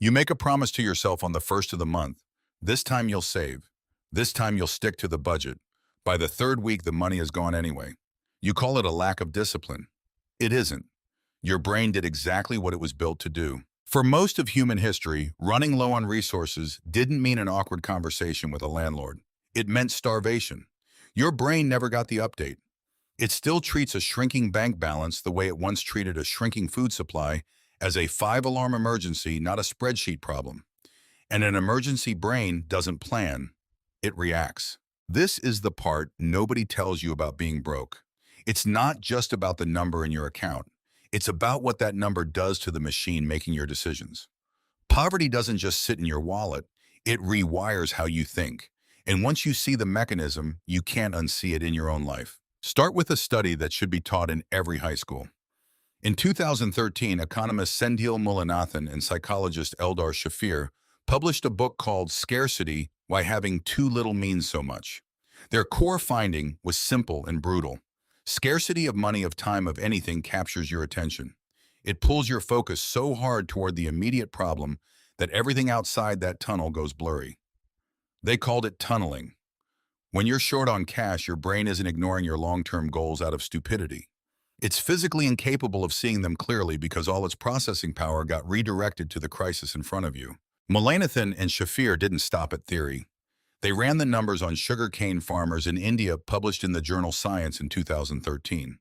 You make a promise to yourself on the first of the month. This time you'll save. This time you'll stick to the budget. By the third week, the money is gone anyway. You call it a lack of discipline. It isn't. Your brain did exactly what it was built to do. For most of human history, running low on resources didn't mean an awkward conversation with a landlord. It meant starvation. Your brain never got the update. It still treats a shrinking bank balance the way it once treated a shrinking food supply, as a five-alarm emergency, not a spreadsheet problem. And an emergency brain doesn't plan, it reacts. This is the part nobody tells you about being broke. It's not just about the number in your account. It's about what that number does to the machine making your decisions. Poverty doesn't just sit in your wallet, it rewires how you think. And once you see the mechanism, you can't unsee it in your own life. Start with a study that should be taught in every high school. In 2013, economist Sendhil Mullainathan and psychologist Eldar Shafir published a book called Scarcity: Why Having Too Little Means So Much. Their core finding was simple and brutal. Scarcity of money, of time, of anything captures your attention. It pulls your focus so hard toward the immediate problem that everything outside that tunnel goes blurry. They called it tunneling. When you're short on cash, your brain isn't ignoring your long-term goals out of stupidity. It's physically incapable of seeing them clearly because all its processing power got redirected to the crisis in front of you. Mullainathan and Shafir didn't stop at theory. They ran the numbers on sugarcane farmers in India, published in the journal Science in 2013.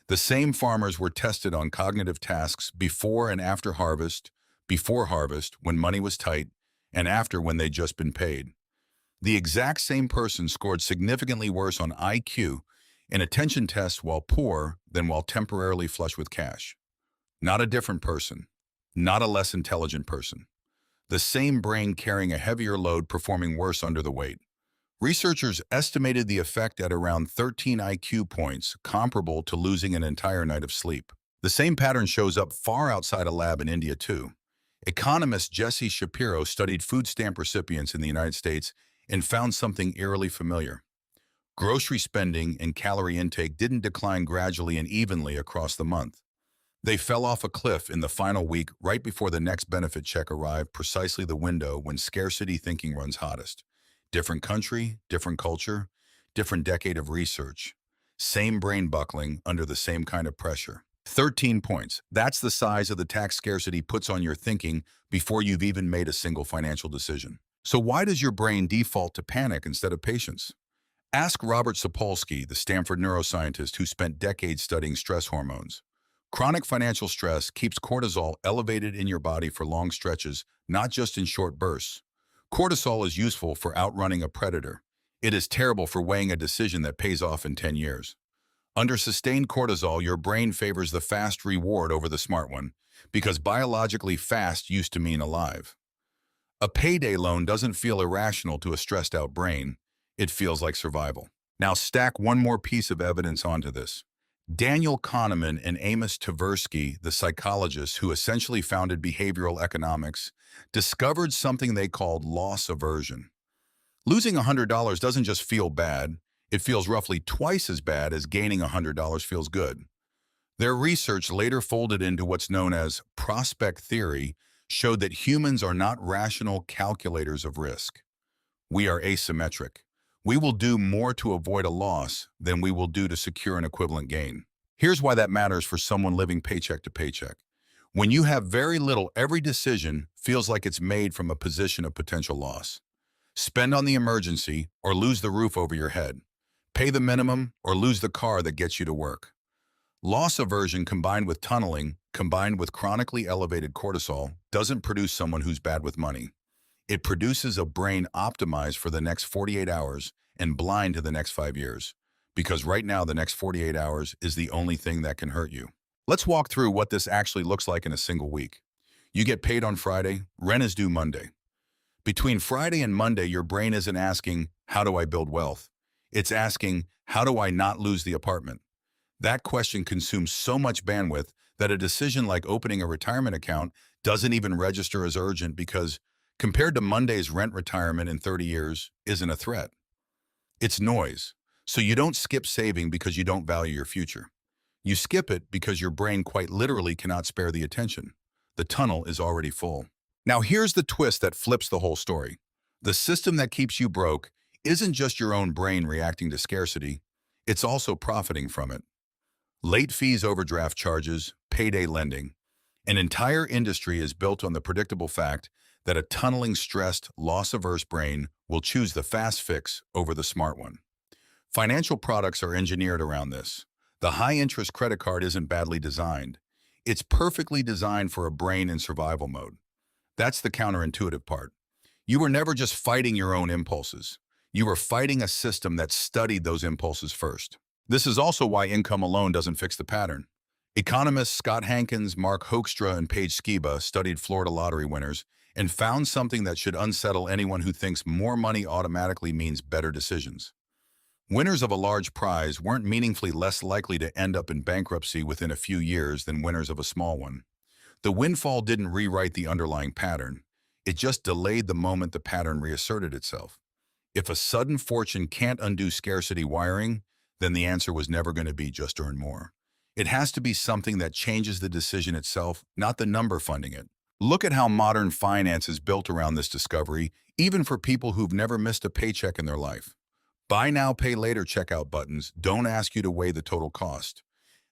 The same farmers were tested on cognitive tasks before and after harvest, before harvest when money was tight, and after when they'd just been paid. The exact same person scored significantly worse on IQ in attention tests while poor than while temporarily flush with cash. Not a different person, not a less intelligent person. The same brain carrying a heavier load, performing worse under the weight. Researchers estimated the effect at around 13 IQ points, comparable to losing an entire night of sleep. The same pattern shows up far outside a lab in India too. Economist Jesse Shapiro studied food stamp recipients in the United States and found something eerily familiar. Grocery spending and calorie intake didn't decline gradually and evenly across the month. They fell off a cliff in the final week, right before the next benefit check arrived, precisely the window when scarcity thinking runs hottest. Different country, different culture, different decade of research. Same brain buckling under the same kind of pressure. 13 points. That's the size of the tax scarcity puts on your thinking before you've even made a single financial decision. So why does your brain default to panic instead of patience? Ask Robert Sapolsky, the Stanford neuroscientist who spent decades studying stress hormones. Chronic financial stress keeps cortisol elevated in your body for long stretches, not just in short bursts. Cortisol is useful for outrunning a predator. It is terrible for weighing a decision that pays off in 10 years. Under sustained cortisol, your brain favors the fast reward over the smart one, because biologically fast used to mean alive. A payday loan doesn't feel irrational to a stressed-out brain. It feels like survival. Now stack one more piece of evidence onto this. Daniel Kahneman and Amos Tversky, the psychologists who essentially founded behavioral economics, discovered something they called loss aversion. Losing $100 doesn't just feel bad, it feels roughly twice as bad as gaining $100 feels good. Their research, later folded into what's known as prospect theory, showed that humans are not rational calculators of risk. We are asymmetric. We will do more to avoid a loss than we will do to secure an equivalent gain. Here's why that matters for someone living paycheck to paycheck. When you have very little, every decision feels like it's made from a position of potential loss. Spend on the emergency or lose the roof over your head. Pay the minimum or lose the car that gets you to work. Loss aversion combined with tunneling, combined with chronically elevated cortisol, doesn't produce someone who's bad with money. It produces a brain optimized for the next 48 hours and blind to the next 5 years. Because right now, the next 48 hours is the only thing that can hurt you. Let's walk through what this actually looks like in a single week. You get paid on Friday, rent is due Monday. Between Friday and Monday, your brain isn't asking, how do I build wealth? It's asking, how do I not lose the apartment? That question consumes so much bandwidth that a decision like opening a retirement account doesn't even register as urgent because, compared to Monday's rent, retirement in 30 years isn't a threat. It's noise. So you don't skip saving because you don't value your future. You skip it because your brain quite literally cannot spare the attention. The tunnel is already full. Now here's the twist that flips the whole story. The system that keeps you broke isn't just your own brain reacting to scarcity, it's also profiting from it. Late fees, overdraft charges, payday lending. An entire industry is built on the predictable fact that a tunneling, stressed, loss-averse brain will choose the fast fix over the smart one. Financial products are engineered around this. The high-interest credit card isn't badly designed. It's perfectly designed for a brain in survival mode. That's the counterintuitive part. You were never just fighting your own impulses. You were fighting a system that studied those impulses first. This is also why income alone doesn't fix the pattern. Economists Scott Hankins, Mark Hoekstra, and Paige Skiba studied Florida lottery winners and found something that should unsettle anyone who thinks more money automatically means better decisions. Winners of a large prize weren't meaningfully less likely to end up in bankruptcy within a few years than winners of a small one. The windfall didn't rewrite the underlying pattern. It just delayed the moment the pattern reasserted itself. If a sudden fortune can't undo scarcity wiring, then the answer was never going to be just earn more. It has to be something that changes the decision itself, not the number funding it. Look at how modern finance is built around this discovery, even for people who've never missed a paycheck in their life. Buy now, pay later checkout buttons don't ask you to weigh the total cost.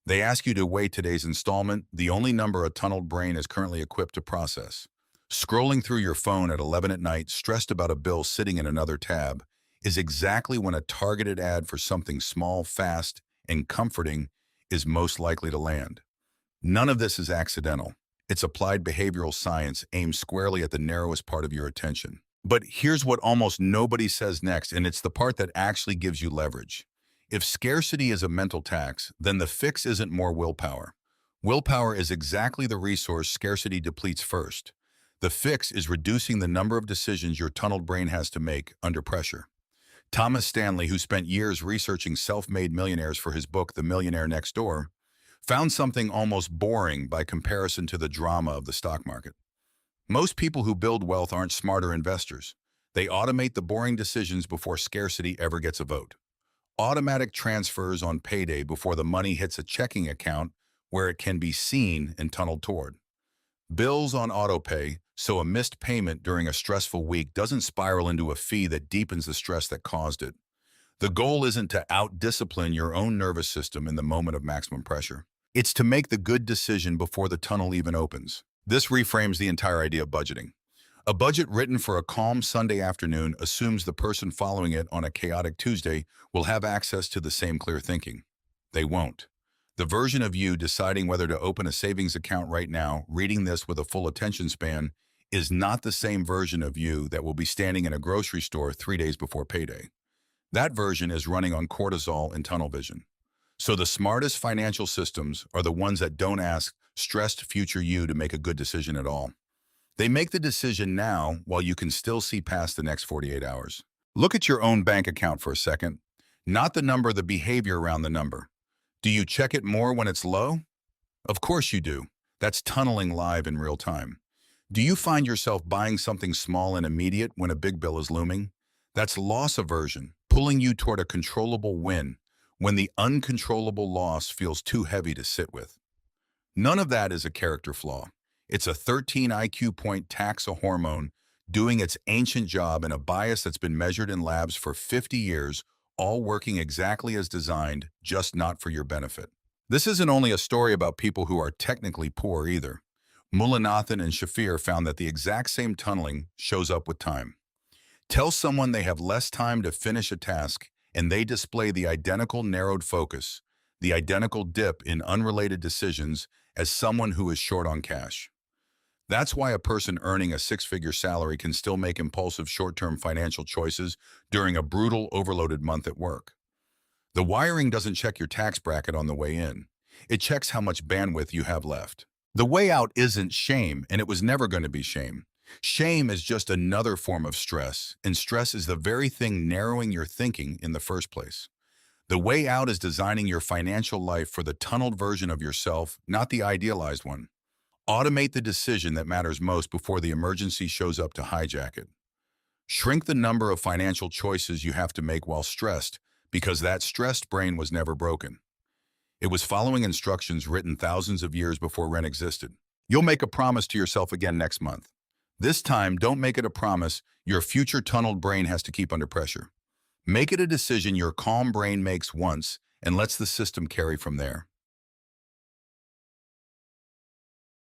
They ask you to weigh today's installment, the only number a tunneled brain is currently equipped to process. Scrolling through your phone at 11 at night, stressed about a bill sitting in another tab, is exactly when a targeted ad for something small, fast, and comforting is most likely to land. None of this is accidental. It's applied behavioral science aimed squarely at the narrowest part of your attention. But here's what almost nobody says next, and it's the part that actually gives you leverage. If scarcity is a mental tax, then the fix isn't more willpower. Willpower is exactly the resource scarcity depletes first. The fix is reducing the number of decisions your tunneled brain has to make under pressure. Thomas Stanley, who spent years researching self-made millionaires for his book The Millionaire Next Door, found something almost boring by comparison to the drama of the stock market. Most people who build wealth aren't smarter investors. They automate the boring decisions before scarcity ever gets a vote. Automatic transfers on payday before the money hits a checking account where it can be seen and tunneled toward. Bills on autopay, so a missed payment during a stressful week doesn't spiral into a fee that deepens the stress that caused it. The goal isn't to out-discipline your own nervous system in the moment of maximum pressure. It's to make the good decision before the tunnel even opens. This reframes the entire idea of budgeting. A budget written for a calm Sunday afternoon assumes the person following it on a chaotic Tuesday will have access to the same clear thinking. They won't. The version of you deciding whether to open a savings account right now, reading this with a full attention span, is not the same version of you that will be standing in a grocery store 3 days before payday. That version is running on cortisol and tunnel vision. So the smartest financial systems are the ones that don't ask stressed future you to make a good decision at all. They make the decision now while you can still see past the next 48 hours. Look at your own bank account for a second. Not the number, the behavior around the number. Do you check it more when it's low? Of course you do. That's tunneling live in real time. Do you find yourself buying something small and immediate when a big bill is looming? That's loss aversion, pulling you toward a controllable win when the uncontrollable loss feels too heavy to sit with. None of that is a character flaw. It's a 13 IQ point taxa hormone doing its ancient job in a bias that's been measured in labs for 50 years, all working exactly as designed, just not for your benefit. This isn't only a story about people who are technically poor either. Mullainathan and Shafir found that the exact same tunneling shows up with time. Tell someone they have less time to finish a task, and they display the identical narrowed focus, the identical dip in unrelated decisions as someone who is short on cash. That's why a person earning a six-figure salary can still make impulsive short-term financial choices during a brutal, overloaded month at work. The wiring doesn't check your tax bracket on the way in. It checks how much bandwidth you have left. The way out isn't shame, and it was never going to be shame. Shame is just another form of stress, and stress is the very thing narrowing your thinking in the first place. The way out is designing your financial life for the tunneled version of yourself, not the idealized one. Automate the decision that matters most before the emergency shows up to hijack it. Shrink the number of financial choices you have to make while stressed, because that stressed brain was never broken. It was following instructions written thousands of years before rent existed. You'll make a promise to yourself again next month. This time, don't make it a promise your future tunneled brain has to keep under pressure. Make it a decision your calm brain makes once and lets the system carry from there.